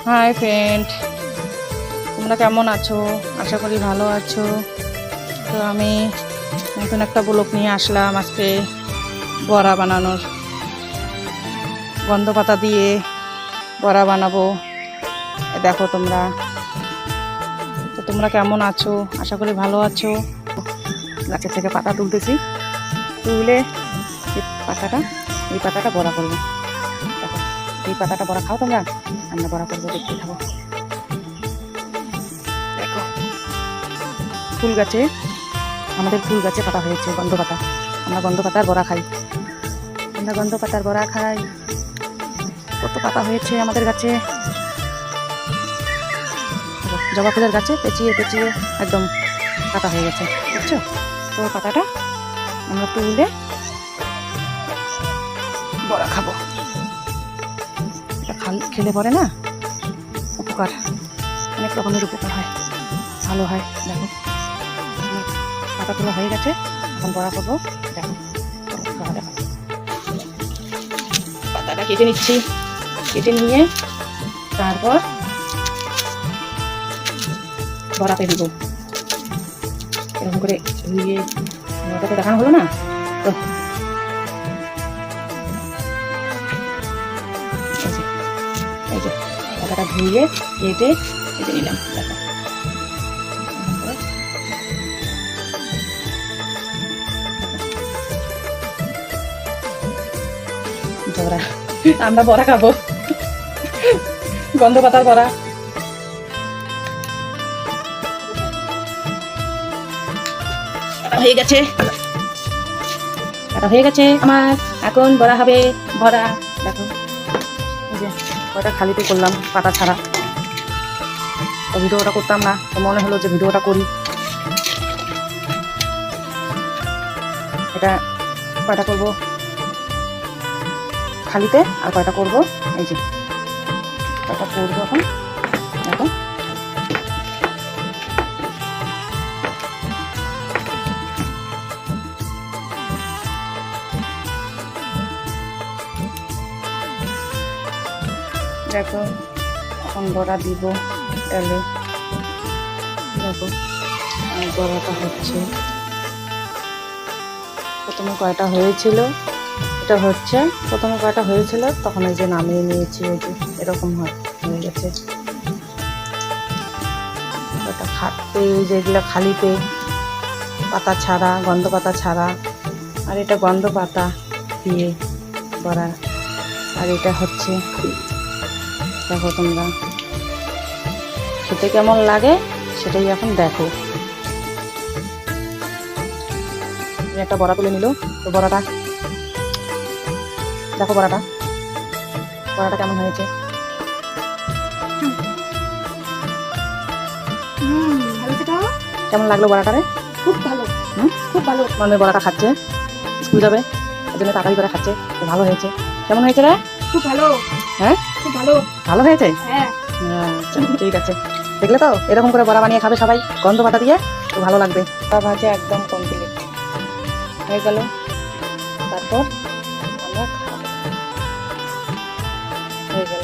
Hi friend, তোমরা কেমন আছো? আশা করি ভালো আছো। তো আমি নতুন একটা ব্লগ নিয়ে আসলাম আজকে বড়া বানানোর। গন্ধ পাতা দিয়ে বড়া বানাবো। দেখো তোমরা, তো তোমরা কেমন আছো? আশা করি ভালো আছো। গাছের থেকে পাতা তুলতেছি, তুলে এই পাতাটা বড়া করবো। দেখো, এই পাতাটা বড়া খাও তোমরা? আমরা বড়া করবো, দেখতে খাবো। দেখো, ফুল গাছে, আমাদের ফুল গাছে পাতা হয়েছে গন্ধ পাতা। আমরা গন্ধ পাতার বড়া খাই। কত পাতা হয়েছে আমাদের গাছে। জবা ফুলের গাছে পেঁচিয়ে পেঁচিয়ে একদম পাতা হয়ে গেছে, বুঝছো? তো পাতাটা আমরা তুলে বড়া খাবো। এটা খেলে পরে না উপকার, অনেক রকমের উপকার হয়, ভালো হয়। দেখো, পাতা তোলা হয়ে গেছে, এখন বড়া করবো। দেখো, পাতাটা কেটে নিচ্ছি, কেটে নিয়ে তারপর বড়াতে দিব। এরকম করে ধুয়ে, বড়াটা দেখানো হলো না তো। এই যে পাতাটা ধুয়ে কেটে নিলাম। দেখো, বড়া, আমরা বড়া খাবো, গন্ধ পাতার বড়া। কাটা হয়ে গেছে আমার, এখন বড়া হবে। বড়া দেখো, এই যে ওটা খালিতে করলাম পাতা ছাড়া। তো ভিডিওটা করতাম না, তো মনে হলো যে ভিডিওটা করি। এটা কয়টা করবো খালিতে, আর কয়টা করবো এই যে কয়টা করবো এখন। দেখো, দেখো এখন বড়া দিব তেলে। দেখো বড়াটা হচ্ছে, প্রথমে কয়টা হয়েছিল, এটা হচ্ছে প্রথমে কয়টা হয়েছিল, তখন এই যে নামিয়ে নিয়েছি। ওই যে এরকম হয়ে গেছে। এটা খাটতে, যেগুলো খালিতে পাতা ছাড়া, গন্ধ পাতা ছাড়া, আর এটা গন্ধ পাতা দিয়ে বড়া। আর এটা হচ্ছে, দেখো তোমরা খেতে কেমন লাগে সেটাই এখন দেখো। একটা বড়া তুলে নিল, তো বড়াটা দেখো, বড়াটা কেমন হয়েছে। কেমন লাগলো বড়াটা রে? খুব ভালো, খুব ভালো। মানে বড়াটা খাচ্ছে, স্কুল যাবে এই জন্য তাড়াতাড়ি করে খাচ্ছে। তো ভালো হয়েছে। কেমন হয়েছে রে? খুব ভালো। হ্যাঁ, খুব ভালো। ভালো হয়েছে। হ্যাঁ, আচ্ছা, ঠিক আছে। দেখলে তো, এরকম করে বড়া বানিয়ে খাবে সবাই গন্ধ পাতা দিয়ে, তো ভালো লাগবে। ভাজা একদম কমপ্লিট হয়ে গেল। তারপর আমরা খাবো, হয়ে গেল।